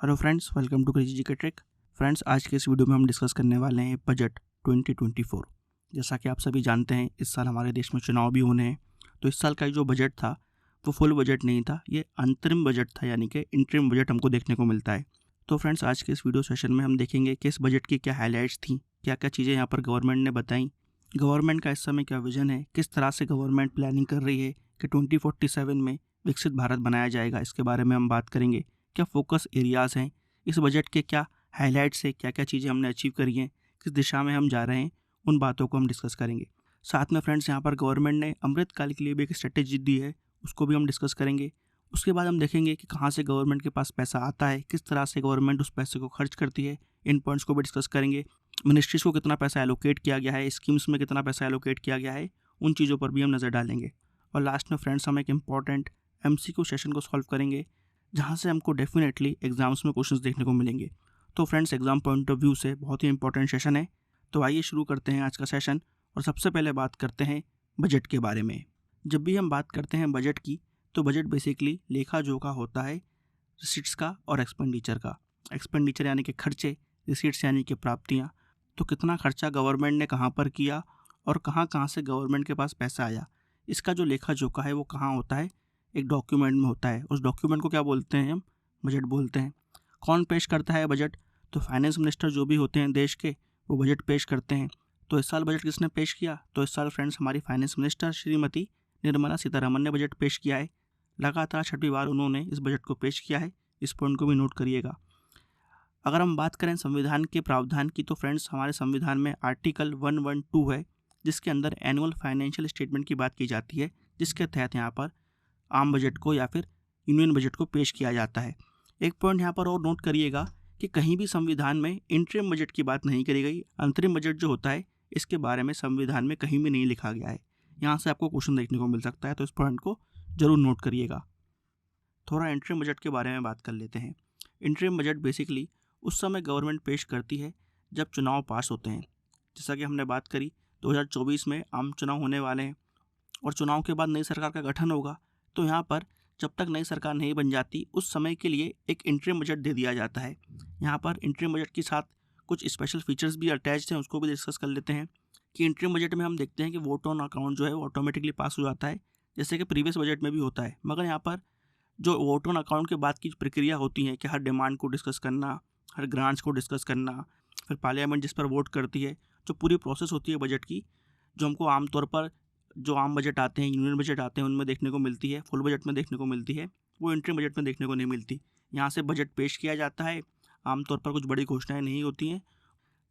Hello friends, welcome to crazy GK trick. Friends, आज के इस वीडियो में हम डिस्कस करने वाले हैं बजट 2024। जैसा कि आप सभी जानते हैं, इस साल हमारे देश में चुनाव भी होने हैं। तो इस साल का जो बजट था वो फुल बजट नहीं था, ये अंतरिम बजट था, यानी कि इंटरिम बजट हमको देखने को मिलता है। तो फ्रेंड्स, आज के इस वीडियो सेशन में हम देखेंगे कि इस बजट की क्या हाईलाइट्स थी, क्या क्या चीज़ें यहाँ पर गवर्नमेंट ने बताई, गवर्नमेंट का इस समय क्या विजन है, किस तरह से गवर्नमेंट प्लानिंग कर रही है कि 2047 में विकसित भारत बनाया जाएगा। इसके बारे में हम बात करेंगे। क्या फोकस एरियाज़ हैं, इस बजट के क्या हाईलाइट्स है, क्या क्या चीज़ें हमने अचीव करी हैं, किस दिशा में हम जा रहे हैं, उन बातों को हम डिस्कस करेंगे। साथ में फ्रेंड्स, यहाँ पर गवर्नमेंट ने अमृतकाल के लिए भी एक स्ट्रेटेजी दी है, उसको भी हम डिस्कस करेंगे। उसके बाद हम देखेंगे कि कहाँ से गवर्नमेंट के पास पैसा आता है, किस तरह से गवर्नमेंट उस पैसे को खर्च करती है, इन पॉइंट्स को भी डिस्कस करेंगे। मिनिस्ट्रीज को कितना पैसा एलोकेट किया गया है, स्कीम्स में कितना पैसा एलोकेट किया गया है, उन चीज़ों पर भी हम नज़र डालेंगे। और लास्ट में फ्रेंड्स, हम एक इम्पॉर्टेंट MCQ सेशन को सॉल्व करेंगे, जहाँ से हमको डेफिनेटली एग्जाम्स में क्वेश्चंस देखने को मिलेंगे। तो friends, exam point of view से बहुत ही इंपॉर्टेंट सेशन है। तो आइए शुरू करते हैं आज का सेशन। और सबसे पहले बात करते हैं बजट के बारे में। जब भी हम बात करते हैं बजट की, तो बजट बेसिकली लेखा जोखा होता है रिसीट्स का और एक्सपेंडिचर का। एक्सपेंडिचर यानी कि खर्चे, रिसीट्स यानी कि प्राप्तियाँ। तो कितना खर्चा गवर्नमेंट ने कहाँ पर किया और कहाँ कहाँ से गवर्नमेंट के पास पैसा आया, इसका जो लेखा जोखा है वो कहाँ होता है, एक डॉक्यूमेंट में होता है। उस डॉक्यूमेंट को क्या बोलते हैं हम? बजट बोलते हैं। कौन पेश करता है बजट? तो फाइनेंस मिनिस्टर जो भी होते हैं देश के, वो बजट पेश करते हैं। तो इस साल बजट किसने पेश किया? तो इस साल फ्रेंड्स, हमारी फाइनेंस मिनिस्टर श्रीमती निर्मला सीतारमन ने बजट पेश किया है। लगातार 6वीं बार उन्होंने इस बजट को पेश किया है। इस पॉइंट को भी नोट करिएगा। अगर हम बात करें संविधान के प्रावधान की, तो फ्रेंड्स, हमारे संविधान में आर्टिकल 112 है, जिसके अंदर एनुअल फाइनेंशियल स्टेटमेंट की बात की जाती है, जिसके तहत यहाँ पर आम बजट को या फिर यूनियन बजट को पेश किया जाता है। एक पॉइंट यहाँ पर और नोट करिएगा कि कहीं भी संविधान में इंटरिम बजट की बात नहीं करी गई। अंतरिम बजट जो होता है, इसके बारे में संविधान में कहीं भी नहीं लिखा गया है। यहाँ से आपको क्वेश्चन देखने को मिल सकता है, तो इस पॉइंट को जरूर नोट करिएगा। थोड़ा इंटरिम बजट के बारे में बात कर लेते हैं। इंटरिम बजट बेसिकली उस समय गवर्नमेंट पेश करती है जब चुनाव पास होते हैं। जैसा कि हमने बात करी, 2024 में आम चुनाव होने वाले हैं और चुनाव के बाद नई सरकार का गठन होगा। तो यहाँ पर जब तक नई सरकार नहीं बन जाती, उस समय के लिए एक इंटरिम बजट दे दिया जाता है। यहाँ पर इंटरिम बजट के साथ कुछ स्पेशल फीचर्स भी अटैच्ड हैं, उसको भी डिस्कस कर लेते हैं। कि इंटरिम बजट में हम देखते हैं कि वोट ऑन अकाउंट जो है वो ऑटोमेटिकली पास हो जाता है, जैसे कि प्रीवियस बजट में भी होता है। मगर यहाँ पर जो वोट ऑन अकाउंट के बाद की प्रक्रिया होती है कि हर डिमांड को डिस्कस करना, हर ग्रांट्स को डिस्कस करना, फिर पार्लियामेंट जिस पर वोट करती है, जो पूरी प्रोसेस होती है बजट की, जो हमको आमतौर पर जो आम बजट आते हैं, यूनियन बजट आते हैं, उनमें देखने को मिलती है, फुल बजट में देखने को मिलती है, वो इंटरिम बजट में देखने को नहीं मिलती। यहाँ से बजट पेश किया जाता है, आमतौर पर कुछ बड़ी घोषणाएं नहीं होती हैं,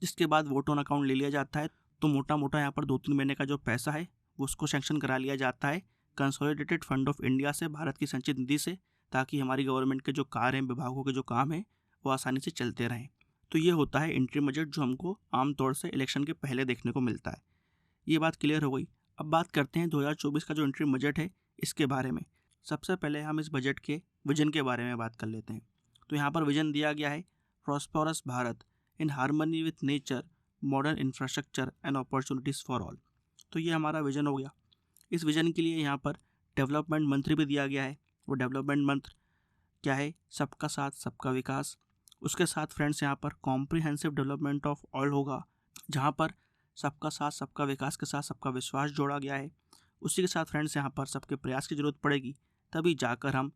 जिसके बाद वोट ऑन अकाउंट ले लिया जाता है। तो मोटा मोटा यहाँ पर 2-3 महीने का जो पैसा है वो उसको सैंक्शन करा लिया जाता है कंसोलिडेटेड फंड ऑफ इंडिया से, भारत की संचित निधि से, ताकि हमारी गवर्नमेंट के जो कार्य हैं, विभागों के जो काम हैं, वो आसानी से चलते रहें। तो ये होता है इंटरिम बजट, जो हमको आमतौर से इलेक्शन के पहले देखने को मिलता है। ये बात क्लियर हो गई। अब बात करते हैं 2024 का जो इंटरिम बजट है, इसके बारे में। सबसे पहले हम इस बजट के विजन के बारे में बात कर लेते हैं। तो यहाँ पर विजन दिया गया है, prosperous Bharat in harmony with nature, modern infrastructure and opportunities for all. तो ये हमारा विजन हो गया। इस विजन के लिए यहाँ पर डेवलपमेंट मंत्र भी दिया गया है। वो डेवलपमेंट मंत्र क्या है? सबका साथ सबका विकास। उसके साथ फ्रेंड्स, यहाँ पर कॉम्प्रिहेंसिव डेवलपमेंट ऑफ ऑल होगा, जहाँ पर सबका साथ सबका विकास के साथ सबका विश्वास जोड़ा गया है। उसी के साथ फ्रेंड्स, यहाँ पर सबके प्रयास की जरूरत पड़ेगी, तभी जाकर हम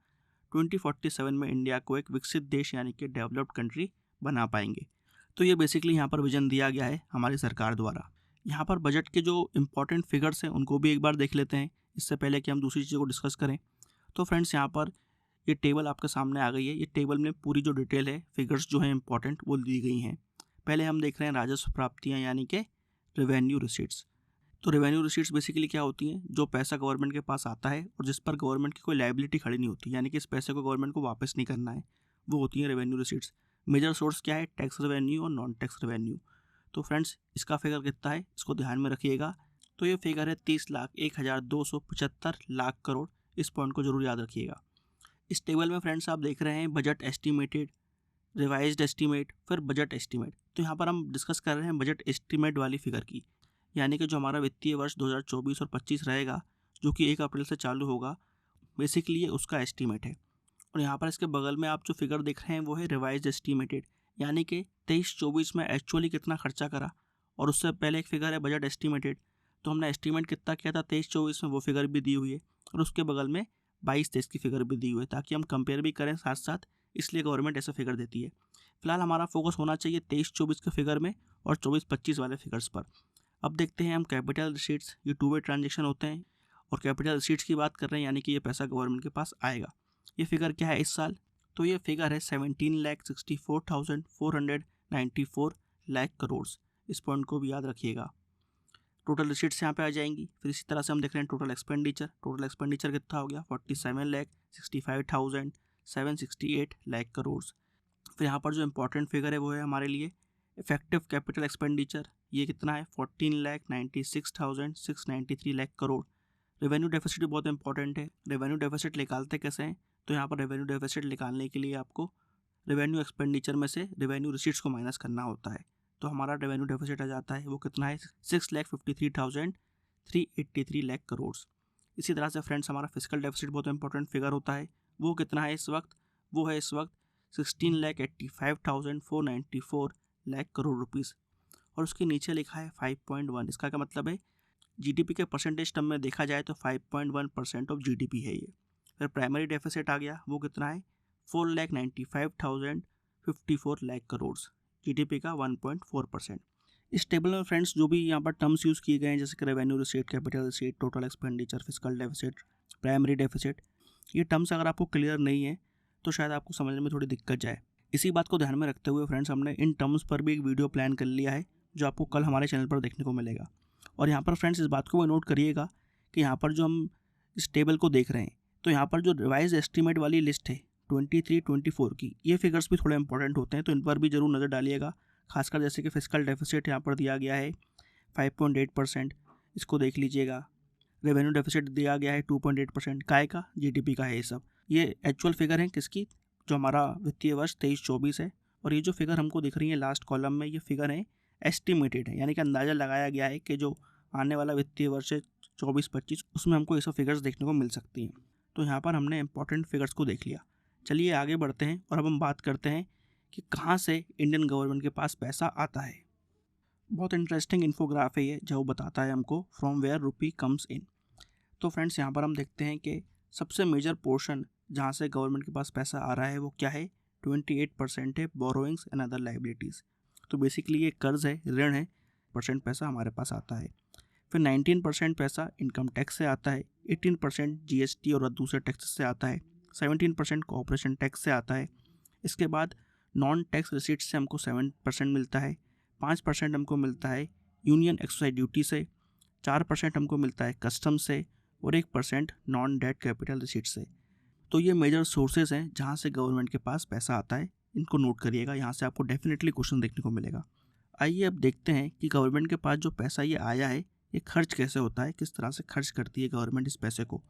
2047 में इंडिया को एक विकसित देश यानी कि डेवलप्ड कंट्री बना पाएंगे। तो ये बेसिकली यहाँ पर विजन दिया गया है हमारी सरकार द्वारा। यहाँ पर बजट के जो इंपॉर्टेंट फिगर्स हैं उनको भी एक बार देख लेते हैं, इससे पहले कि हम दूसरी चीज़ों को डिस्कस करें। तो फ्रेंड्स, यहाँ पर ये टेबल आपके सामने आ गई है। ये टेबल में पूरी जो डिटेल है, फिगर्स जो हैं इंपॉर्टेंट, वो दी गई हैं। पहले हम देख रहे हैं राजस्व प्राप्तियाँ यानी कि रेवेन्यू रिसीट्स। तो रेवेन्यू रिसीट्स बेसिकली क्या होती हैं? जो पैसा गवर्नमेंट के पास आता है और जिस पर गवर्नमेंट की कोई लायबिलिटी खड़ी नहीं होती, यानी कि इस पैसे को गवर्नमेंट को वापस नहीं करना है, वो होती हैं रेवेन्यू रिसीट्स। मेजर सोर्स क्या है? टैक्स रेवेन्यू और नॉन टैक्स रेवेन्यू। तो फ्रेंड्स, इसका फिगर कितना है, इसको ध्यान में रखिएगा। तो ये फिगर है 30,01,275 लाख करोड़। इस पॉइंट को जरूर याद रखिएगा। इस टेबल में फ्रेंड्स आप देख रहे हैं बजट एस्टिमेटेड, रिवाइज्ड एस्टिमेट, फिर बजट एस्टिमेट। तो यहाँ पर हम डिस्कस कर रहे हैं बजट एस्टिमेट वाली फिगर की, यानी कि जो हमारा वित्तीय वर्ष 2024 और 25 रहेगा, जो कि 1 अप्रैल से चालू होगा, बेसिकली ये उसका एस्टिमेट है। और यहाँ पर इसके बगल में आप जो फिगर देख रहे हैं वो है रिवाइज्ड एस्टिमेटेड, यानी कि 23-24 में एक्चुअली कितना खर्चा करा, और उससे पहले एक फिगर है बजट एस्टिमेटेड। तो हमने एस्टिमेट कितना किया था 23-24 में, वो फिगर भी दी हुई है, और उसके बगल में 22-23 की फिगर भी दी हुई है, ताकि हम कंपेयर भी करें साथ साथ, इसलिए गवर्नमेंट ऐसा फिगर देती है। फिलहाल हमारा फोकस होना चाहिए 23-24 के फिगर में और 24-25 वाले फिगर्स पर। अब देखते हैं हम कैपिटल रिसीट्स, ये 2 वे ट्रांजेक्शन होते हैं, और कैपिटल रिसीट्स की बात कर रहे हैं, यानी कि ये पैसा गवर्नमेंट के पास आएगा। ये फिगर क्या है इस साल? तो ये फिगर है 17,64,494 लाख करोड़। इस पॉइंट को भी याद रखिएगा। टोटल रिसीट्स यहाँ पे आ जाएंगी। फिर इसी तरह से हम देख रहे हैं टोटल एक्सपेंडिचर। टोटल एक्सपेंडिचर कितना हो गया? 47,65,768 लाख करोड़। फिर यहाँ पर जो इंपॉर्टेंट फिगर है वो है हमारे लिए इफेक्टिव कैपिटल एक्सपेंडिचर। ये कितना है? 14,96,693 लाख करोड़। रेवेन्यू डेफिसिट भी बहुत इंपॉर्टेंट है। रेवेन्यू डेफिसिट निकालते कैसे हैं? तो यहाँ पर रेवेन्यू डेफिसिट निकालने के लिए आपको रेवेन्यू एक्सपेंडिचर में से रेवेन्यू रिसीट्स को माइनस करना होता है। तो हमारा रेवेन्यू डेफिसिट आ जाता है, वो कितना है? 6,53,383 लाख करोड़। इसी तरह से फ्रेंड्स हमारा फिजिकल डेफिसिट बहुत इंपॉर्टेंट फिगर होता है। वो कितना है इस वक्त? वो है इस वक्त 16,85,494 लाख करोड़ रुपीज़, और उसके नीचे लिखा है 5.1। इसका क्या मतलब है? जीडीपी के परसेंटेज टर्म में देखा जाए तो 5.1% ऑफ जीडीपी है ये। फिर प्राइमरी डेफिसिट आ गया, वो कितना है? 4,95,054 लाख करोड़, जीडीपी का 1.4%। इस टेबल में फ्रेंड्स जो भी यहाँ पर टर्म्स यूज़ किए गए हैं, जैसे कि revenue receipt, capital receipt, total expenditure, physical deficit, primary deficit, ये टर्म्स अगर आपको क्लियर नहीं है तो शायद आपको समझने में थोड़ी दिक्कत जाए। इसी बात को ध्यान में रखते हुए फ्रेंड्स हमने इन टर्म्स पर भी एक वीडियो प्लान कर लिया है, जो आपको कल हमारे चैनल पर देखने को मिलेगा। और यहाँ पर फ्रेंड्स इस बात को भी नोट करिएगा कि यहाँ पर जो हम इस टेबल को देख रहे हैं, तो यहाँ पर जो रिवाइज एस्टीमेट वाली लिस्ट है 23-24 की, ये फिगर्स भी थोड़े इंपॉर्टेंट होते हैं, तो इन पर भी जरूर नज़र डालिएगा। खासकर जैसे कि फिजिकल डेफिसिट यहाँ पर दिया गया है 5.8%, इसको देख लीजिएगा। रेवेन्यू डेफिसिट दिया गया है 2.8%, काय का? जीडीपी का है। ये सब ये एक्चुअल फिगर है किसकी? जो हमारा वित्तीय वर्ष 23-24 है। और ये जो फिगर हमको दिख रही है लास्ट कॉलम में, ये फिगर है एस्टिमेटेड है, यानी कि अंदाज़ा लगाया गया है कि जो आने वाला वित्तीय वर्ष है 24-25, उसमें हमको ये सब फिगर्स देखने को मिल सकती हैं। तो यहाँ पर हमने इंपॉर्टेंट फिगर्स को देख लिया। चलिए आगे बढ़ते हैं और अब हम बात करते हैं कि कहाँ से इंडियन गवर्नमेंट के पास पैसा आता है। बहुत इंटरेस्टिंग इन्फोग्राफ है ये, जो बताता है हमको from where rupee comes in. तो फ्रेंड्स यहाँ पर हम देखते हैं कि सबसे मेजर पोर्शन जहाँ से गवर्नमेंट के पास पैसा आ रहा है वो क्या है? 28% है बोरोइंग्स एंड अदर लाइबिलिटीज़। तो बेसिकली ये कर्ज है, ऋण है, % पैसा हमारे पास आता है। फिर 19% पैसा इनकम टैक्स से आता है, 18% जीएसटी और दूसरे टैक्स से आता है, 17% कॉर्पोरेशन टैक्स से आता है। इसके बाद नॉन टैक्स रिसीट्स से हमको 7% मिलता है, 5% हमको मिलता है यूनियन एक्साइज ड्यूटी से, 4% हमको मिलता है कस्टम से, और 1% नॉन डेट कैपिटल रिसीट से। तो ये मेजर सोर्सेज हैं जहाँ से गवर्नमेंट के पास पैसा आता है। इनको नोट करिएगा, यहाँ से आपको डेफिनेटली क्वेश्चन देखने को मिलेगा। आइए अब देखते हैं कि गवर्नमेंट के पास जो पैसा ये आया है, ये खर्च कैसे होता है, किस तरह से खर्च करती है गवर्नमेंट इस पैसे को।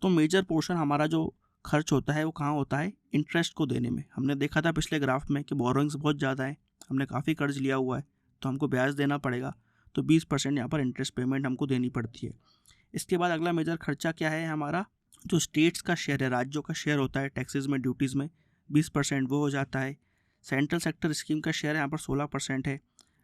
तो मेजर पोर्शन हमारा जो खर्च होता है वो कहाँ होता है? इंटरेस्ट को देने में। हमने देखा था पिछले ग्राफ में कि बोरोइंग्स बहुत ज़्यादा है, हमने काफ़ी कर्ज लिया हुआ है, तो हमको ब्याज देना पड़ेगा। तो 20% यहाँ पर इंटरेस्ट पेमेंट हमको देनी पड़ती है। इसके बाद अगला मेजर खर्चा क्या है हमारा? जो स्टेट्स का शेयर है, राज्यों का शेयर होता है टैक्सेस में, ड्यूटीज़ में, 20% वो हो जाता है। सेंट्रल सेक्टर स्कीम का शेयर यहाँ पर 16% है।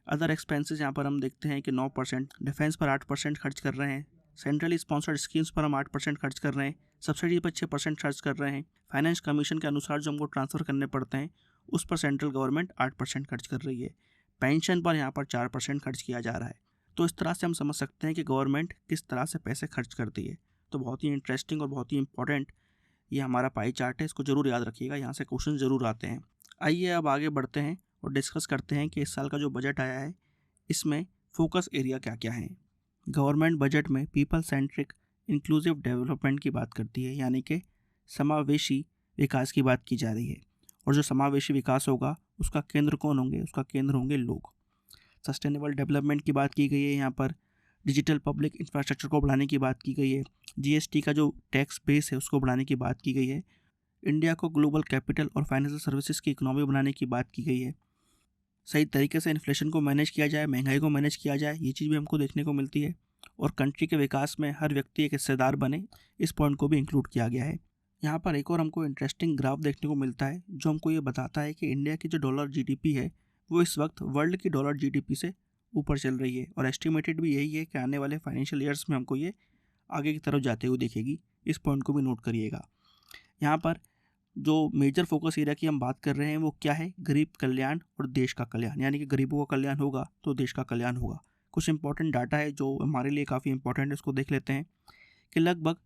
अदर एक्सपेंसेस यहाँ पर हम देखते हैं कि 9%, डिफेंस पर 8% खर्च कर रहे हैं, सेंट्रली स्पॉन्सर्ड स्कीम्स पर हम 8% खर्च कर रहे हैं, सब्सिडी पर 6% खर्च कर रहे हैं, फाइनेंस कमीशन के अनुसार जो हमको ट्रांसफ़र करने पड़ते हैं उस पर सेंट्रल गवर्नमेंट 8% खर्च कर रही है, पेंशन पर यहाँ पर 4% खर्च किया जा रहा है। तो इस तरह से हम समझ सकते हैं कि गवर्नमेंट किस तरह से पैसे खर्च करती है। तो बहुत ही इंटरेस्टिंग और बहुत ही इंपॉर्टेंट ये हमारा पाई चार्ट है, इसको ज़रूर याद रखिएगा, यहाँ से क्वेश्चन ज़रूर आते हैं। आइए अब आगे बढ़ते हैं और डिस्कस करते हैं कि इस साल का जो बजट आया है इसमें फोकस एरिया क्या क्या हैं। गवर्नमेंट बजट में पीपल सेंट्रिक इंक्लूसिव डेवलपमेंट की बात करती है, यानी कि समावेशी विकास की बात की जा रही है। और जो समावेशी विकास होगा उसका केंद्र कौन होंगे? उसका केंद्र होंगे लोग। सस्टेनेबल डेवलपमेंट की बात की गई है, यहाँ पर डिजिटल पब्लिक इंफ्रास्ट्रक्चर को बढ़ाने की बात की गई है, जीएसटी का जो टैक्स बेस है उसको बढ़ाने की बात की गई है, इंडिया को ग्लोबल कैपिटल और फाइनेंशियल सर्विसेज की इकोनॉमी बनाने की बात की गई है, सही तरीके से इन्फ्लेशन को मैनेज किया जाए, महंगाई को मैनेज किया जाए, ये चीज़ भी हमको देखने को मिलती है। और कंट्री के विकास में हर व्यक्ति एक हिस्सेदार बने, इस पॉइंट को भी इंक्लूड किया गया है। यहाँ पर एक और हमको इंटरेस्टिंग ग्राफ देखने को मिलता है जो हमको ये बताता है कि इंडिया की जो डॉलर जीडीपी है वो इस वक्त वर्ल्ड की डॉलर जीडीपी से ऊपर चल रही है, और एस्टिमेटेड भी यही है कि आने वाले फाइनेंशियल ईयर्स में हमको ये आगे की तरफ जाते हुए दिखेगी। इस पॉइंट को भी नोट करिएगा। यहाँ पर जो मेजर फोकस एरिया की हम बात कर रहे हैं वो क्या है, गरीब कल्याण और देश का कल्याण, यानी कि गरीबों का कल्याण होगा तो देश का कल्याण होगा। कुछ इंपॉर्टेंट डाटा है जो हमारे लिए काफ़ी इंपॉर्टेंट है, उसको देख लेते हैं कि लगभग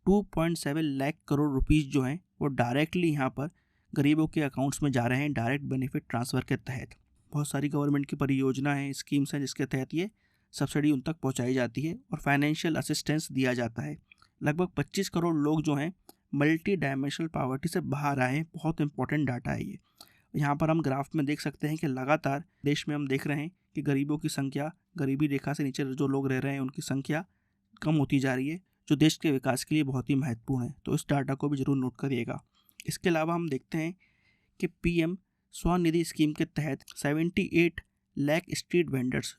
2.7 लाख करोड़ रुपीज़ जो हैं वो डायरेक्टली यहाँ पर गरीबों के अकाउंट्स में जा रहे हैं डायरेक्ट बेनिफिट ट्रांसफ़र के तहत। बहुत सारी गवर्नमेंट की परियोजना है, स्कीम्स हैं जिसके तहत ये सब्सिडी उन तक पहुँचाई जाती है और फाइनेंशियल असिस्टेंस दिया जाता है। लगभग 25 करोड़ लोग जो हैं मल्टी डायमेंशनल पॉवर्टी से बाहर आए हैं। बहुत इंपॉर्टेंट डाटा है ये। यहाँ पर हम ग्राफ में देख सकते हैं कि लगातार देश में हम देख रहे हैं कि गरीबों की संख्या, गरीबी रेखा से नीचे जो लोग रह रहे हैं उनकी संख्या कम होती जा रही है, जो देश के विकास के लिए बहुत ही महत्वपूर्ण है। तो इस डाटा को भी जरूर नोट करिएगा। इसके अलावा हम देखते हैं कि पीएम स्वनिधि स्कीम के तहत 78 लाख स्ट्रीट वेंडर्स,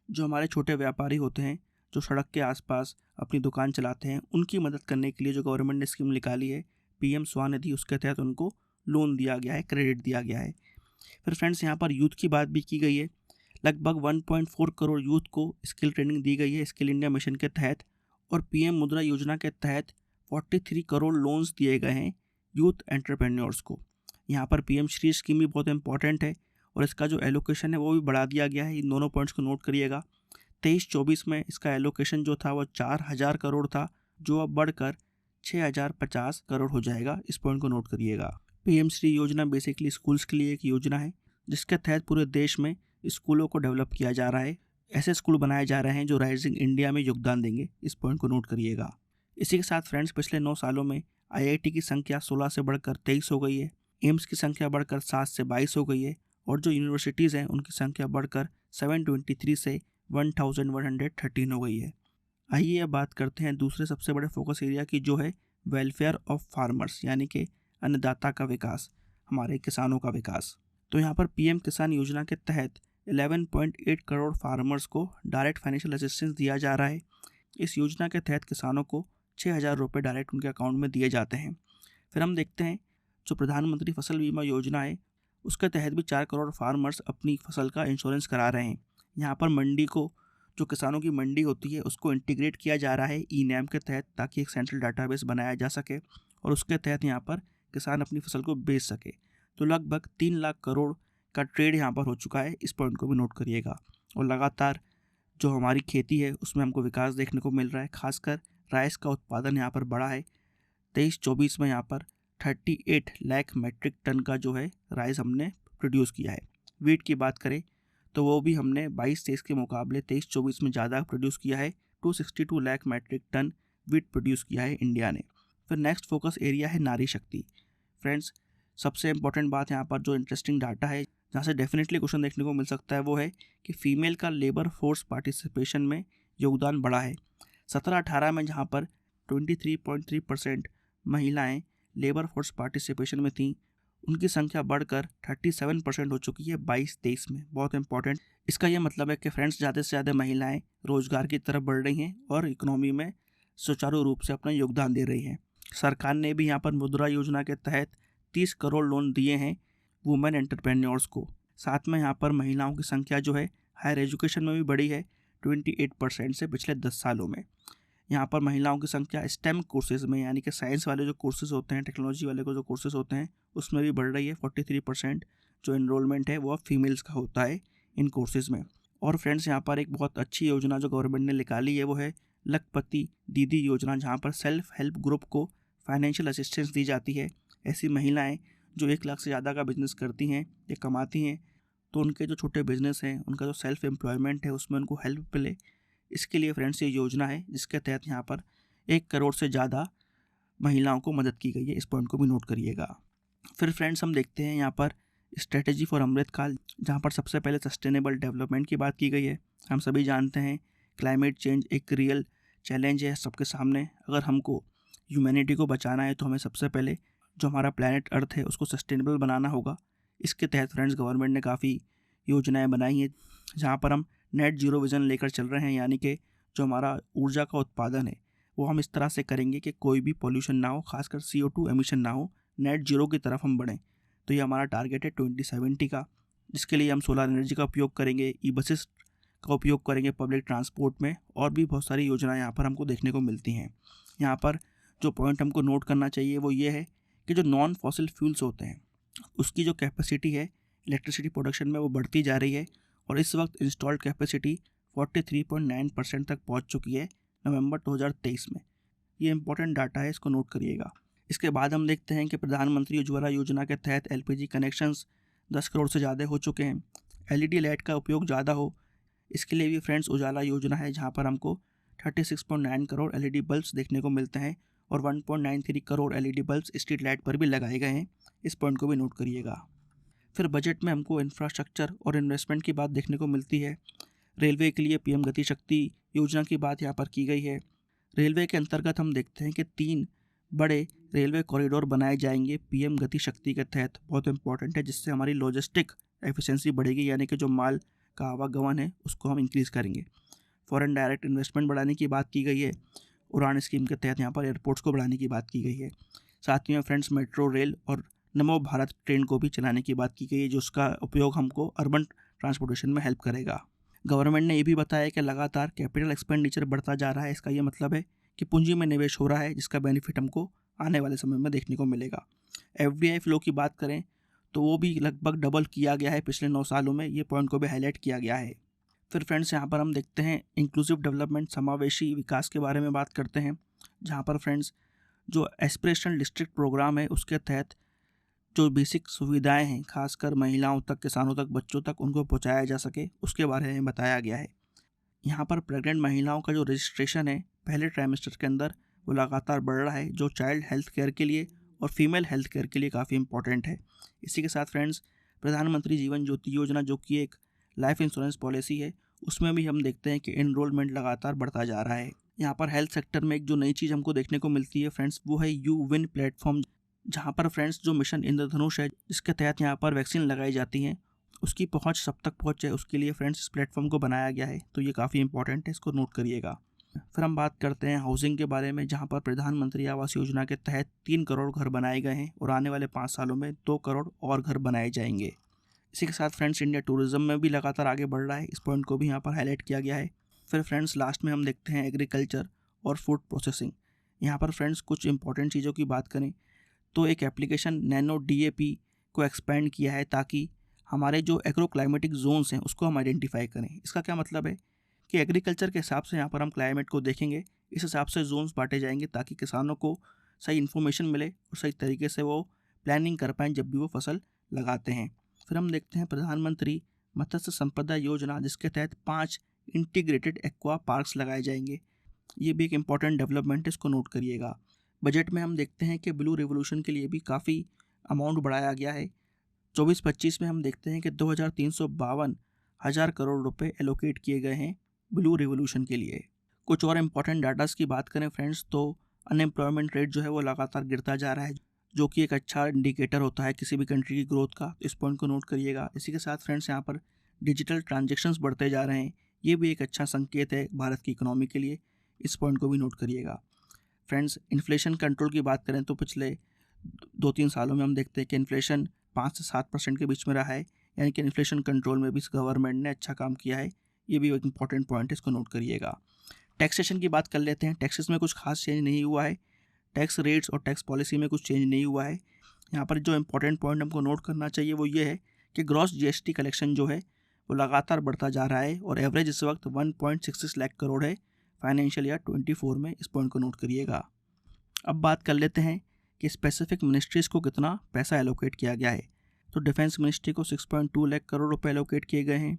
जो हमारे छोटे व्यापारी होते हैं जो सड़क के आसपास अपनी दुकान चलाते हैं, उनकी मदद करने के लिए जो गवर्नमेंट ने स्कीम निकाली है पीएम स्वनिधि, उसके तहत उनको लोन दिया गया है, क्रेडिट दिया गया है। फिर फ्रेंड्स यहाँ पर यूथ की बात भी की गई है। लगभग 1.4 करोड़ यूथ को स्किल ट्रेनिंग दी गई है स्किल इंडिया मिशन के तहत, और पीएम मुद्रा योजना के तहत 43 करोड़ लोन्स दिए गए हैं यूथ एंटरप्रेन्योर्स को। यहाँ पर पीएम श्री स्कीम भी बहुत इंपॉर्टेंट है और इसका जो एलोकेशन है वो भी बढ़ा दिया गया है। इन दोनों पॉइंट्स को नोट करिएगा। 23-24 में इसका एलोकेशन जो था वो 4000 करोड़ था, जो अब बढ़कर 6050 करोड़ हो जाएगा। इस पॉइंट को नोट करिएगा। पीएम श्री योजना बेसिकली स्कूल्स के लिए एक योजना है जिसके तहत पूरे देश में स्कूलों को डेवलप किया जा रहा है। ऐसे स्कूल बनाए जा रहे हैं जो राइजिंग इंडिया में योगदान देंगे। इस पॉइंट को नोट करिएगा। इसी के साथ फ्रेंड्स पिछले 9 सालों में आईआईटी की संख्या 16 से बढ़कर 23 हो गई है, एम्स की संख्या बढ़कर 7 से 22 हो गई है, और जो यूनिवर्सिटीज़ हैं उनकी संख्या बढ़कर 723 से 1113 हो गई है। आइए अब बात करते हैं दूसरे सबसे बड़े फोकस एरिया की, जो है वेलफेयर ऑफ फार्मर्स, यानी कि अन्नदाता का विकास, हमारे किसानों का विकास। तो यहाँ पर पीएम किसान योजना के तहत 11.8 करोड़ फार्मर्स को डायरेक्ट फाइनेंशियल असिस्टेंस दिया जा रहा है। इस योजना के तहत किसानों को 6000 रुपये डायरेक्ट उनके अकाउंट में दिए जाते हैं। फिर हम देखते हैं जो प्रधानमंत्री फसल बीमा योजना है उसके तहत भी 4 करोड़ फार्मर्स अपनी फसल का इंश्योरेंस करा रहे हैं। यहाँ पर मंडी को, जो किसानों की मंडी होती है, उसको इंटीग्रेट किया जा रहा है ई-नैम के तहत, ताकि एक सेंट्रल डाटाबेस बनाया जा सके और उसके तहत यहाँ पर किसान अपनी फसल को बेच सके। तो लगभग 3 लाख करोड़ का ट्रेड यहाँ पर हो चुका है। इस पॉइंट को भी नोट करिएगा। और लगातार जो हमारी खेती है उसमें हमको विकास देखने को मिल रहा है। खासकर राइस का उत्पादन यहाँ पर बढ़ा है। 23-24 में यहाँ पर 38 लाख मैट्रिक टन का जो है राइस हमने प्रोड्यूस किया है। वीट की बात करें तो वो भी हमने 22-23 के मुकाबले 23-24 में ज़्यादा प्रोड्यूस किया है। 262 lakh metric ton wheat produce किया है इंडिया ने। फिर नेक्स्ट फोकस एरिया है नारी शक्ति। फ्रेंड्स सबसे इंपॉर्टेंट बात यहाँ पर जो इंटरेस्टिंग डाटा है, जहाँ से डेफिनेटली क्वेश्चन देखने को मिल सकता है, वो है कि फीमेल का लेबर फोर्स पार्टिसिपेशन में योगदान बढ़ा है। 17-18 में जहाँ पर 23.3% महिलाएं लेबर फोर्स पार्टिसिपेशन में थीं, उनकी संख्या बढ़कर 37% हो चुकी है 22-23 में। बहुत इंपॉर्टेंट। इसका ये मतलब है कि फ्रेंड्स ज़्यादा से ज़्यादा महिलाएं रोजगार की तरफ बढ़ रही हैं और इकोनॉमी में सुचारू रूप से अपना योगदान दे रही हैं। सरकार ने भी यहाँ पर मुद्रा योजना के तहत 30 करोड़ लोन दिए हैं वुमेन एंटरप्रेन्योर्स को। साथ में यहाँ पर महिलाओं की संख्या जो है हायर एजुकेशन में भी बढ़ी है 28% से पिछले 10 सालों में। यहाँ पर महिलाओं की संख्या स्टेम कोर्सेज में, यानी कि साइंस वाले जो कोर्सेज होते हैं, टेक्नोलॉजी वाले को जो कोर्सेज होते हैं, उसमें भी बढ़ रही है। 43% जो एनरोलमेंट है वो अब फीमेल्स का होता है इन कोर्सेज़ में। और फ्रेंड्स यहाँ पर एक बहुत अच्छी योजना जो गवर्नमेंट ने निकाली है वो है लखपति दीदी योजना, जहाँ पर सेल्फ हेल्प ग्रुप को फाइनेंशियल असिस्टेंस दी जाती है। ऐसी महिलाएं जो 1 लाख से ज़्यादा का बिजनेस करती हैं या कमाती हैं, तो उनके जो छोटे बिजनेस हैं, उनका जो सेल्फ एम्प्लॉयमेंट है, उसमें उनको हेल्प मिले। इसके लिए फ्रेंड्स ये योजना है जिसके तहत यहाँ पर 1 करोड़ से ज़्यादा महिलाओं को मदद की गई है। इस पॉइंट को भी नोट करिएगा। फिर फ्रेंड्स हम देखते हैं यहाँ पर स्ट्रेटजी फॉर अमृतकाल, जहाँ पर सबसे पहले सस्टेनेबल डेवलपमेंट की बात की गई है। हम सभी जानते हैं क्लाइमेट चेंज एक रियल चैलेंज है सबके सामने। अगर हमको ह्यूमैनिटी को बचाना है तो हमें सबसे पहले जो हमारा प्लैनेट अर्थ है उसको सस्टेनेबल बनाना होगा। इसके तहत फ्रेंड्स गवर्नमेंट ने काफ़ी योजनाएं बनाई हैं, जहाँ पर हम नेट जीरो विज़न लेकर चल रहे हैं, यानी कि जो हमारा ऊर्जा का उत्पादन है वो हम इस तरह से करेंगे कि कोई भी पॉल्यूशन ना हो, खासकर CO2 एमिशन ना हो, नेट जीरो की तरफ हम बढ़ें। तो ये हमारा टारगेट है 2070 का, जिसके लिए हम सोलर एनर्जी का उपयोग करेंगे, ई बसेस का उपयोग करेंगे पब्लिक ट्रांसपोर्ट में, और भी बहुत सारी योजनाएं यहाँ पर हमको देखने को मिलती हैं। यहाँ पर जो पॉइंट हमको नोट करना चाहिए वो ये है कि जो नॉन फॉसिल फ्यूल्स होते हैं उसकी जो कैपेसिटी है इलेक्ट्रिसिटी प्रोडक्शन में वो बढ़ती जा रही है, और इस वक्त इंस्टॉल्ड कैपेसिटी 43.9% तक पहुँच चुकी है नवंबर 2023 में। ये इंपॉर्टेंट डाटा है, इसको नोट करिएगा। इसके बाद हम देखते हैं कि प्रधानमंत्री उज्ज्वला योजना के तहत LPG कनेक्शंस 10 करोड़ से ज़्यादा हो चुके हैं। LED लाइट का उपयोग ज़्यादा हो, इसके लिए भी फ्रेंड्स उजाला योजना है, जहाँ पर हमको 36.9 करोड़ LED बल्ब्स देखने को मिलते हैं, और 1.93 crore LED bulbs street light पर भी लगाए गए हैं। इस पॉइंट को भी नोट करिएगा। फिर बजट में हमको इंफ्रास्ट्रक्चर और इन्वेस्टमेंट की बात देखने को मिलती है। रेलवे के लिए PM गति शक्ति योजना की बात यहाँ पर की गई है। रेलवे के अंतर्गत हम देखते हैं कि 3 बड़े रेलवे कॉरिडोर बनाए जाएंगे PM गति शक्ति के तहत। बहुत इंपॉर्टेंट है, जिससे हमारी लॉजिस्टिक एफिशिएंसी बढ़ेगी, यानी कि जो माल का आवागमन है उसको हम इंक्रीज़ करेंगे। फॉरेन डायरेक्ट इन्वेस्टमेंट बढ़ाने की बात की गई है। उड़ान स्कीम के तहत यहाँ पर एयरपोर्ट्स को बढ़ाने की बात की गई है। साथ ही में फ्रेंड्स मेट्रो रेल और नमो भारत ट्रेन को भी चलाने की बात की गई है, जिसका उपयोग हमको अर्बन ट्रांसपोर्टेशन में हेल्प करेगा। गवर्नमेंट ने ये भी बताया कि लगातार कैपिटल एक्सपेंडिचर बढ़ता जा रहा है। इसका ये मतलब है कि पूंजी में निवेश हो रहा है, जिसका बेनिफिट हमको आने वाले समय में देखने को मिलेगा। FDI फ्लो की बात करें तो वो भी लगभग डबल किया गया है पिछले 9 सालों में। ये पॉइंट को भी हाईलाइट किया गया है। फिर फ्रेंड्स यहाँ पर हम देखते हैं इंक्लूसिव डेवलपमेंट, समावेशी विकास के बारे में बात करते हैं, जहाँ पर फ्रेंड्स जो एस्पिरेशनल डिस्ट्रिक्ट प्रोग्राम है उसके तहत जो बेसिक सुविधाएं हैं, खासकर महिलाओं तक, किसानों तक, बच्चों तक उनको पहुँचाया जा सके, उसके बारे में बताया गया है। यहाँ पर प्रेग्नेंट महिलाओं का जो रजिस्ट्रेशन है पहले ट्राइमेस्टर के अंदर वो लगातार बढ़ रहा है, जो चाइल्ड हेल्थ केयर के लिए और फीमेल हेल्थ केयर के लिए काफ़ी इंपॉर्टेंट है। इसी के साथ फ्रेंड्स प्रधानमंत्री जीवन ज्योति योजना, जो कि एक लाइफ इंश्योरेंस पॉलिसी है, उसमें भी हम देखते हैं कि एनरोलमेंट लगातार बढ़ता जा रहा है। यहाँ पर हेल्थ सेक्टर में एक जो नई चीज़ हमको देखने को मिलती है फ्रेंड्स, वो है U-Win प्लेटफॉर्म, जहाँ पर फ्रेंड्स जो मिशन इंद्रधनुष है, जिसके तहत यहाँ पर वैक्सीन लगाई जाती हैं, उसकी पहुँच सब तक पहुँचे, उसके लिए फ्रेंड्स इस प्लेटफॉर्म को बनाया गया है। तो ये काफ़ी इंपॉर्टेंट है, इसको नोट करिएगा। फिर हम बात करते हैं हाउसिंग के बारे में, जहाँ पर प्रधानमंत्री आवास योजना के तहत 3 करोड़ घर बनाए गए हैं, और आने वाले 5 सालों में 2 करोड़ और घर बनाए जाएंगे। इसी के साथ फ्रेंड्स इंडिया टूरिज्म में भी लगातार आगे बढ़ रहा है। इस पॉइंट को भी यहाँ पर हाईलाइट किया गया है। फिर फ्रेंड्स लास्ट में हम देखते हैं एग्रीकल्चर और फूड प्रोसेसिंग। यहाँ पर फ्रेंड्स कुछ इंपॉर्टेंट चीज़ों की बात करें तो एक एप्लीकेशन नैनो DAP को एक्सपेंड किया है, ताकि हमारे जो एग्रो क्लाइमेटिक जोन्स हैं उसको हम आइडेंटिफाई करें। इसका क्या मतलब है कि एग्रीकल्चर के हिसाब से यहाँ पर हम क्लाइमेट को देखेंगे, इस हिसाब से जोन्स बांटे जाएंगे, ताकि किसानों को सही इन्फॉर्मेशन मिले और सही तरीके से वो प्लानिंग कर पाएँ जब भी वो फसल लगाते हैं। फिर हम देखते हैं प्रधानमंत्री मत्स्य संपदा योजना, जिसके तहत 5 इंटीग्रेटेड एक्वा पार्क्स लगाए जाएंगे। ये भी एक इम्पॉर्टेंट डेवलपमेंट है, इसको नोट करिएगा। बजट में हम देखते हैं कि ब्लू रिवोल्यूशन के लिए भी काफ़ी अमाउंट बढ़ाया गया है। 24-25 में हम देखते हैं कि 2352 करोड़ रुपए एलोकेट किए गए हैं ब्लू रिवोल्यूशन के लिए। कुछ और इम्पॉर्टेंट डाटास की बात करें फ्रेंड्स, तो अनएम्प्लॉयमेंट रेट जो है वो लगातार गिरता जा रहा है, जो कि एक अच्छा इंडिकेटर होता है किसी भी कंट्री की ग्रोथ का। इस पॉइंट को नोट करिएगा। इसी के साथ फ्रेंड्स यहाँ पर डिजिटल ट्रांजेक्शन्स बढ़ते जा रहे हैं, ये भी एक अच्छा संकेत है भारत की इकोनॉमी के लिए। इस पॉइंट को भी नोट करिएगा। फ्रेंड्स इन्फ्लेशन कंट्रोल की बात करें तो पिछले 2-3 सालों में हम देखते हैं कि इन्फ्लेशन 5 से 7% के बीच में रहा है, यानी कि इन्फ्लेशन कंट्रोल में भी इस गवर्नमेंट ने अच्छा काम किया है। ये भी एक इंपॉर्टेंट पॉइंट है, इसको नोट करिएगा। टैक्सेशन की बात कर लेते हैं। टैक्सेस में कुछ खास चेंज नहीं हुआ है, टैक्स रेट्स और टैक्स पॉलिसी में कुछ चेंज नहीं हुआ है। यहाँ पर जो इंपॉर्टेंट पॉइंट हमको नोट करना चाहिए वो ये है कि ग्रॉस GST कलेक्शन जो है वो लगातार बढ़ता जा रहा है, और एवरेज इस वक्त 1.66 लाख करोड़ है फाइनेंशियल ईयर 24 में। इस पॉइंट को नोट करिएगा। अब बात कर लेते हैं कि स्पेसिफिक मिनिस्ट्रीज़ को कितना पैसा एलोकेट किया गया है। तो डिफेंस मिनिस्ट्री को 6.2 लाख करोड़ रुपए एलोकेट किए गए हैं।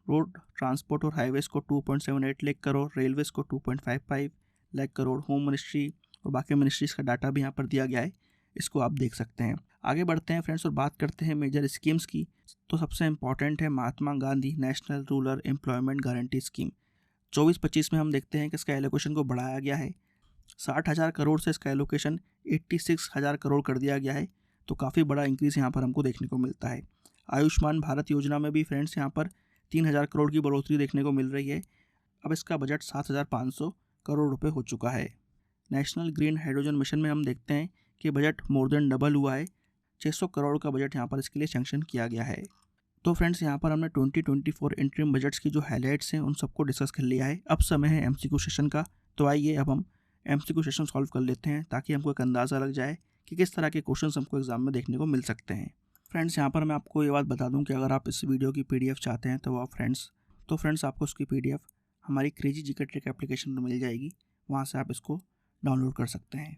रोड ट्रांसपोर्ट और हाईवेज़ को 2.78 लाख करोड़, रेलवेज़ को 2.55 लाख करोड़, होम मिनिस्ट्री और बाकी मिनिस्ट्रीज़ का डाटा भी यहाँ पर दिया गया है, इसको आप देख सकते हैं। आगे बढ़ते हैं फ्रेंड्स और बात करते हैं मेजर स्कीम्स की। तो सबसे इंपॉर्टेंट है Mahatma Gandhi national rural employment guarantee scheme. 24-25 में हम देखते हैं कि इसका एलोकेशन को बढ़ाया गया है। 60,000 करोड़ से इसका एलोकेशन 86,000 करोड़ कर दिया गया है। तो काफ़ी बड़ा इंक्रीज़ यहाँ पर हमको देखने को मिलता है। आयुष्मान भारत योजना में भी फ्रेंड्स यहाँ पर 3,000 करोड़ की बढ़ोतरी देखने को मिल रही है। अब इसका बजट 7,500 करोड़ रुपए हो चुका है। नेशनल ग्रीन हाइड्रोजन मिशन में हम देखते हैं कि बजट मोर देन डबल हुआ है, 600 करोड़ का बजट यहाँ पर इसके लिए सैंक्शन किया गया है। तो फ्रेंड्स यहाँ पर हमने 2024 इंटरिम बजट्स की जो हाईलाइट्स हैं उन सबको डिस्कस कर लिया है। अब समय है एमसीक्यू सेशन का, तो आइए अब हम एमसीक्यू सेशन सॉल्व कर लेते हैं ताकि हमको एक अंदाज़ा लग जाए कि किस तरह के क्वेश्चंस हमको एग्जाम में देखने को मिल सकते हैं। फ्रेंड्स यहाँ पर मैं आपको ये बात बता दूँ कि अगर आप इस वीडियो की PDF चाहते हैं तो फ्रेंड्स आपको उसकी PDF हमारी क्रेजी जीके ट्रिक एप्लीकेशन में मिल जाएगी, वहाँ से आप इसको डाउनलोड कर सकते हैं।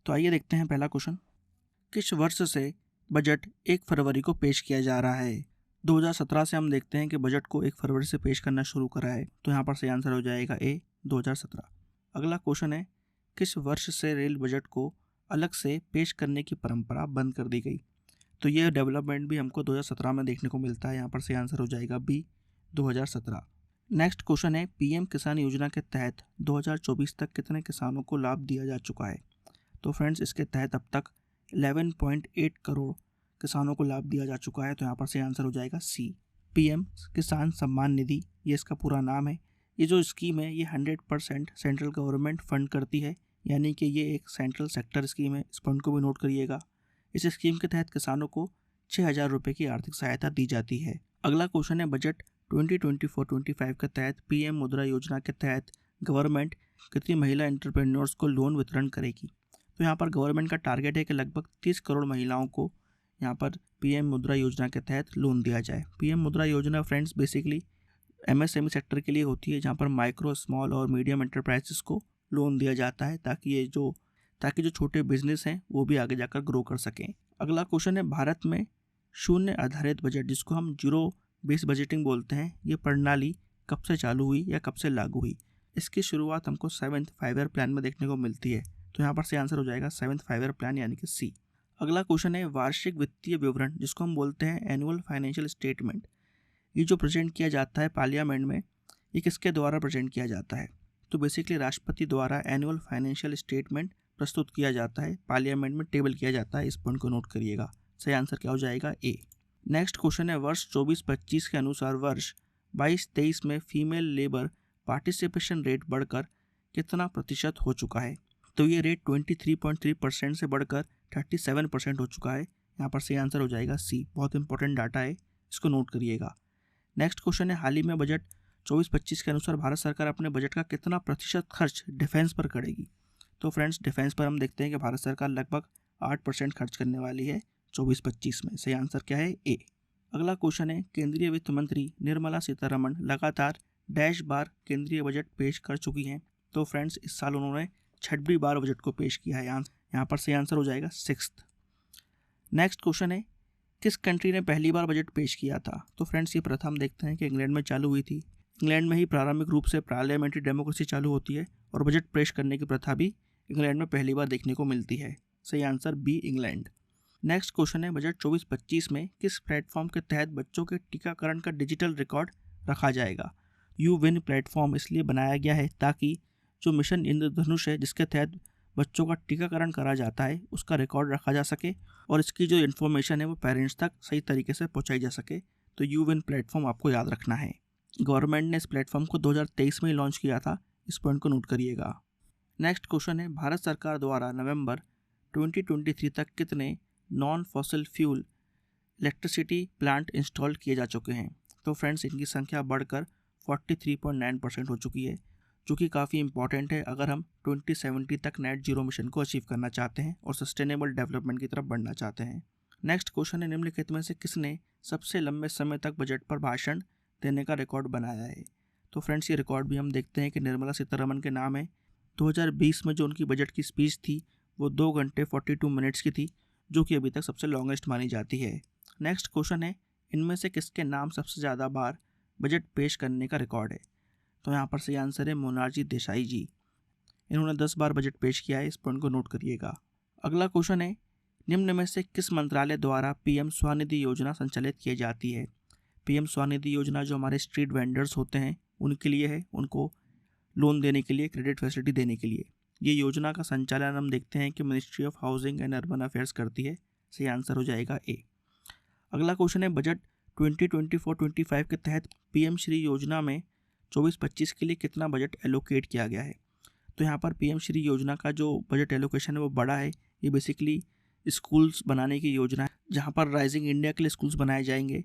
तो आइए देखते हैं पहला क्वेश्चन। किस वर्ष से बजट 1 फरवरी को पेश किया जा रहा है? 2017 से हम देखते हैं कि बजट को 1 फरवरी से पेश करना शुरू करा है, तो यहाँ पर सही आंसर हो जाएगा ए 2017। अगला क्वेश्चन है किस वर्ष से रेल बजट को अलग से पेश करने की परंपरा बंद कर दी गई? तो ये डेवलपमेंट भी हमको 2017 में देखने को मिलता है, यहाँ पर सही आंसर हो जाएगा बी 2017। नेक्स्ट क्वेश्चन है पीएम किसान योजना के तहत 2024 तक कितने किसानों को लाभ दिया जा चुका है? तो फ्रेंड्स इसके तहत अब तक 11.8 करोड़ किसानों को लाभ दिया जा चुका है, तो यहाँ पर सही आंसर हो जाएगा सी पीएम किसान सम्मान निधि, ये इसका पूरा नाम है। ये जो स्कीम है ये 100% सेंट्रल गवर्नमेंट फंड करती है, यानी कि ये एक सेंट्रल सेक्टर स्कीम है, इस पॉइंट को भी नोट करिएगा। इस स्कीम के तहत किसानों को 6,000 रुपये की आर्थिक सहायता दी जाती है। अगला क्वेश्चन है बजट 2024-25 के तहत पीएम मुद्रा योजना के तहत गवर्नमेंट कितनी महिला एंटरप्रेन्योर्स को लोन वितरण करेगी? तो यहाँ पर गवर्नमेंट का टारगेट है कि लगभग 30 करोड़ महिलाओं को यहाँ पर पीएम मुद्रा योजना के तहत लोन दिया जाए। पीएम मुद्रा योजना फ्रेंड्स बेसिकली MSME सेक्टर के लिए होती है, जहाँ पर माइक्रो, स्मॉल और मीडियम एंटरप्राइजेस को लोन दिया जाता है ताकि जो छोटे बिजनेस हैं वो भी आगे जाकर ग्रो कर सकें। अगला क्वेश्चन है भारत में शून्य आधारित बजट, जिसको हम जीरो बेस बजटिंग बोलते हैं, ये प्रणाली कब से चालू हुई या कब से लागू हुई? इसकी शुरुआत हमको 7th 5-year प्लान में देखने को मिलती है, तो यहाँ पर से आंसर हो जाएगा 7th 5-year प्लान यानी कि सी। अगला क्वेश्चन है वार्षिक वित्तीय विवरण, जिसको हम बोलते हैं एनुअल फाइनेंशियल स्टेटमेंट, ये जो प्रेजेंट किया जाता है पार्लियामेंट में, ये किसके द्वारा प्रेजेंट किया जाता है? तो बेसिकली राष्ट्रपति द्वारा एनुअल फाइनेंशियल स्टेटमेंट प्रस्तुत किया जाता है, पार्लियामेंट में टेबल किया जाता है, इस पॉइंट को नोट करिएगा। सही आंसर क्या हो जाएगा ए। नेक्स्ट क्वेश्चन है वर्ष 24-25 के अनुसार वर्ष 22-23 में फीमेल लेबर पार्टिसिपेशन रेट बढ़कर कितना प्रतिशत हो चुका है? तो ये रेट 23.3% से बढ़कर 37% हो चुका है, यहाँ पर सही आंसर हो जाएगा सी। बहुत इंपॉर्टेंट डाटा है, इसको नोट करिएगा। नेक्स्ट क्वेश्चन है हाल ही में बजट 24-25 के अनुसार भारत सरकार अपने बजट का कितना प्रतिशत खर्च डिफेंस पर करेगी? तो फ्रेंड्स डिफेंस पर हम देखते हैं कि भारत सरकार लगभग 8% खर्च करने वाली है 24-25 में। सही आंसर क्या है ए। अगला क्वेश्चन है केंद्रीय वित्त मंत्री निर्मला सीतारमण लगातार डैश बार केंद्रीय बजट पेश कर चुकी हैं, तो फ्रेंड्स इस साल उन्होंने 6वीं बार बजट को पेश किया है, यहाँ पर सही आंसर हो जाएगा 6th। नेक्स्ट क्वेश्चन है किस कंट्री ने पहली बार बजट पेश किया था? तो फ्रेंड्स ये प्रथा हम देखते हैं कि इंग्लैंड में चालू हुई थी। इंग्लैंड में ही प्रारंभिक रूप से पार्लियामेंट्री डेमोक्रेसी चालू होती है और बजट पेश करने की प्रथा भी इंग्लैंड में पहली बार देखने को मिलती है। सही answer B England. Next question है बजट 24-25 में किस प्लेटफॉर्म के तहत बच्चों के टीकाकरण का डिजिटल रिकॉर्ड रखा जाएगा? यूविन प्लेटफॉर्म इसलिए बनाया गया है ताकि जो मिशन इंद्रधनुष है, जिसके तहत बच्चों का टीकाकरण करा जाता है, उसका रिकॉर्ड रखा जा सके और इसकी जो इन्फॉर्मेशन है वो पेरेंट्स तक सही तरीके से पहुंचाई जा सके। तो यूविन प्लेटफॉर्म आपको याद रखना है। गवर्नमेंट ने इस प्लेटफॉर्म को 2023 में ही लॉन्च किया था, इस पॉइंट को नोट करिएगा। नेक्स्ट क्वेश्चन है भारत सरकार द्वारा नवंबर 2023 तक कितने non fossil fuel electricity plant install किए जा चुके हैं? तो फ्रेंड्स इनकी संख्या बढ़कर 43.9% हो चुकी है, जो कि काफ़ी इंपॉर्टेंट है अगर हम 2070 तक नेट जीरो मिशन को अचीव करना चाहते हैं और सस्टेनेबल डेवलपमेंट की तरफ बढ़ना चाहते हैं। नेक्स्ट क्वेश्चन है निम्नलिखित में से किसने सबसे लंबे समय तक बजट पर भाषण देने का रिकॉर्ड बनाया है? तो फ्रेंड्स ये रिकॉर्ड भी हम देखते हैं कि निर्मला सीतारमण के नाम है। 2020 में जो उनकी बजट की स्पीच थी वो 2 घंटे 42 मिनट्स की थी, जो कि अभी तक सबसे लॉन्गेस्ट मानी जाती है। नेक्स्ट क्वेश्चन है इनमें से किसके नाम सबसे ज़्यादा बार बजट पेश करने का रिकॉर्ड है? तो यहाँ पर सही आंसर है मोनार्जी देसाई जी, इन्होंने 10 बार बजट पेश किया है, इस पॉइंट को नोट करिएगा। अगला क्वेश्चन है निम्न में से किस मंत्रालय द्वारा पीएम स्वनिधि योजना संचालित की जाती है? पीएम स्वनिधि योजना जो हमारे स्ट्रीट वेंडर्स होते हैं उनके लिए है, उनको लोन देने के लिए, क्रेडिट फैसिलिटी देने के लिए। ये योजना का संचालन हम देखते हैं कि ministry of housing and urban affairs करती है। सही आंसर हो जाएगा ए। अगला क्वेश्चन है बजट 2024-25 के तहत पीएम श्री योजना में 24-25 के लिए कितना बजट एलोकेट किया गया है? तो यहाँ पर पीएम श्री योजना का जो बजट एलोकेशन है वो बड़ा है। ये बेसिकली स्कूल्स बनाने की योजना है, जहाँ पर राइजिंग इंडिया के लिए स्कूल्स बनाए जाएंगे।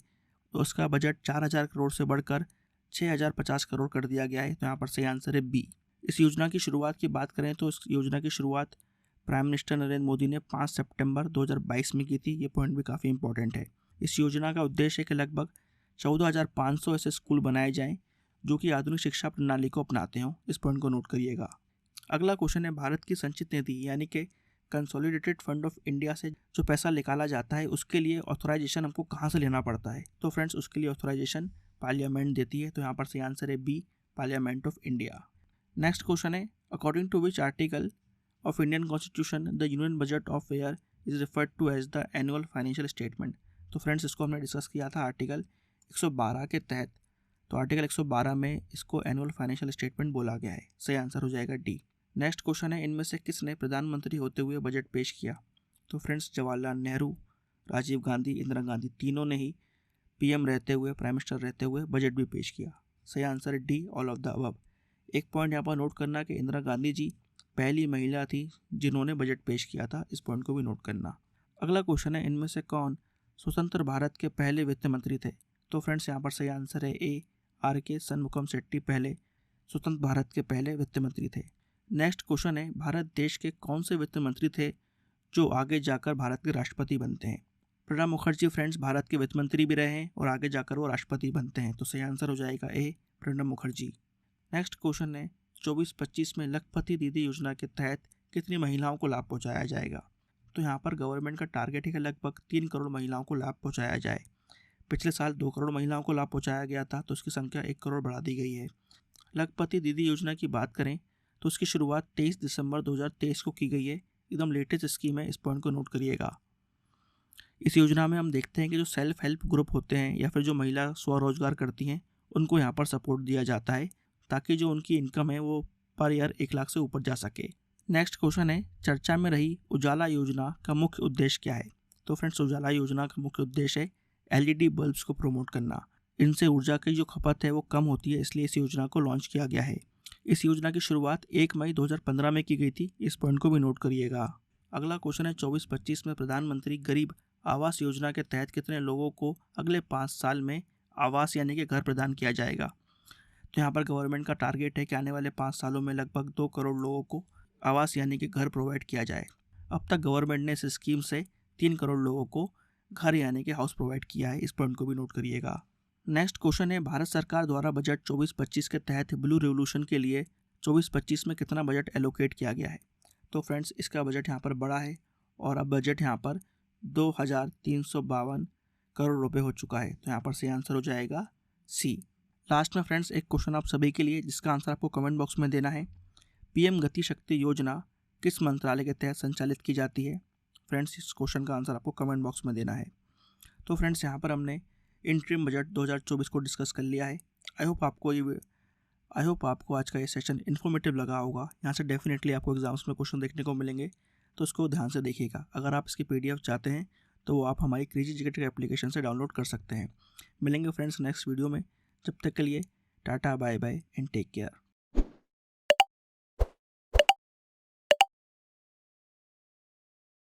तो उसका बजट 4000 करोड़ से बढ़कर 6050 करोड़ कर दिया गया है। तो यहाँ पर सही आंसर है बी। इस योजना की शुरुआत की बात करें तो इस योजना की शुरुआत प्राइम मिनिस्टर नरेंद्र मोदी ने 5 सितंबर 2022 में की थी। ये पॉइंट भी काफ़ी इंपॉर्टेंट है। इस योजना का उद्देश्य है कि लगभग 14500 ऐसे स्कूल बनाए जाएं जो कि आधुनिक शिक्षा प्रणाली को अपनाते हों। इस पॉइंट को नोट करिएगा। अगला क्वेश्चन है, भारत की संचित निधि यानी कि कंसोलिडेटेड फंड ऑफ इंडिया से जो पैसा निकाला जाता है उसके लिए ऑथराइजेशन हमको कहाँ से लेना पड़ता है? तो फ्रेंड्स, उसके लिए ऑथराइजेशन पार्लियामेंट देती है। तो यहाँ पर सही आंसर है B, parliament of India. Next question है, according to which article of Indian constitution the union budget of year is referred to as the annual financial statement? तो फ्रेंड्स, इसको हमने डिस्कस किया था आर्टिकल 112 के तहत। तो आर्टिकल 112 में इसको एनुअल फाइनेंशियल स्टेटमेंट बोला गया है। सही आंसर हो जाएगा डी। नेक्स्ट क्वेश्चन है, इनमें से किसने प्रधानमंत्री होते हुए बजट पेश किया? तो फ्रेंड्स, जवाहरलाल नेहरू, राजीव गांधी, इंदिरा गांधी तीनों ने ही पीएम रहते हुए, प्राइम मिनिस्टर रहते हुए बजट भी पेश किया। सही आंसर है D, all of the above. एक पॉइंट यहाँ पर नोट करना कि इंदिरा गांधी जी पहली महिला थी जिन्होंने बजट पेश किया था। इस पॉइंट को भी नोट करना। अगला क्वेश्चन है, इनमें से कौन स्वतंत्र भारत के पहले वित्त मंत्री थे? तो फ्रेंड्स, यहाँ पर सही आंसर है ए, आर.के. शनमुगम शेट्टी पहले स्वतंत्र भारत के पहले वित्त मंत्री थे। नेक्स्ट क्वेश्चन है, भारत देश के कौन से वित्त मंत्री थे जो आगे जाकर भारत के राष्ट्रपति बनते हैं? प्रणब मुखर्जी फ्रेंड्स भारत के वित्त मंत्री भी रहे हैं और आगे जाकर वो राष्ट्रपति बनते हैं। तो सही आंसर हो जाएगा ए, प्रणब मुखर्जी। नेक्स्ट क्वेश्चन है, 24-25 में लखपति दीदी योजना के तहत कितनी महिलाओं को लाभ पहुंचाया जाएगा? तो यहाँ पर गवर्नमेंट का टारगेट है कि लगभग 3 करोड़ महिलाओं को लाभ पहुंचाया जाए। पिछले साल 2 करोड़ महिलाओं को लाभ पहुंचाया गया था, तो उसकी संख्या 1 करोड़ बढ़ा दी गई है। लखपति दीदी योजना की बात करें तो उसकी शुरुआत 23 दिसंबर 2023 को की गई है। एकदम लेटेस्ट स्कीम है। इस पॉइंट को नोट करिएगा। इस योजना में हम देखते हैं कि जो सेल्फ हेल्प ग्रुप होते हैं या फिर जो महिला स्वरोजगार करती हैं उनको यहाँ पर सपोर्ट दिया जाता है ताकि जो उनकी इनकम है वो पर ईयर 1 लाख से ऊपर जा सके। नेक्स्ट क्वेश्चन है, चर्चा में रही उजाला योजना का मुख्य उद्देश्य क्या है? तो फ्रेंड्स, उजाला योजना का मुख्य उद्देश्य है एलईडी बल्ब्स को प्रमोट करना। इनसे ऊर्जा की जो खपत है वो कम होती है, इसलिए इस योजना को लॉन्च किया गया है। इस योजना की शुरुआत 1 मई 2015 में की गई थी। इस पॉइंट को भी नोट करिएगा। अगला क्वेश्चन है, 24-25 में प्रधानमंत्री गरीब आवास योजना के तहत कितने लोगों को अगले 5 साल में आवास यानी कि घर प्रदान किया जाएगा? तो यहाँ पर गवर्नमेंट का टारगेट है कि आने वाले 5 सालों में लगभग 2 करोड़ लोगों को आवास यानी कि घर प्रोवाइड किया जाए। अब तक गवर्नमेंट ने इस स्कीम से 3 करोड़ लोगों को घर यानी कि हाउस प्रोवाइड किया है। इस पॉइंट को भी नोट करिएगा। नेक्स्ट क्वेश्चन है, भारत सरकार द्वारा बजट 24-25 के तहत ब्लू रेवोल्यूशन के लिए 24-25 में कितना बजट एलोकेट किया गया है? तो फ्रेंड्स, इसका बजट यहाँ पर बड़ा है और अब बजट यहाँ पर 2352 करोड़ रुपए हो चुका है। तो यहाँ पर सही आंसर हो जाएगा सी। लास्ट में फ्रेंड्स एक क्वेश्चन आप सभी के लिए जिसका आंसर आपको कमेंट बॉक्स में देना है। पीएम गति शक्ति योजना किस मंत्रालय के तहत संचालित की जाती है? फ्रेंड्स, इस क्वेश्चन का आंसर आपको कमेंट बॉक्स में देना है। तो फ्रेंड्स, यहाँ पर हमने इंटरिम बजट 2024 को डिस्कस कर लिया है। आई होप आपको आज का ये सेशन इन्फॉर्मेटिव लगा होगा। यहाँ से डेफिनेटली आपको एग्जाम्स में क्वेश्चन देखने को मिलेंगे, तो उसको ध्यान से देखिएगा। अगर आप इसकी पीडीएफ चाहते हैं तो वो आप हमारी क्रेजी जीके एप्लीकेशन से डाउनलोड कर सकते हैं। मिलेंगे फ्रेंड्स नेक्स्ट वीडियो में। जब तक के लिए tata, bye bye and take care.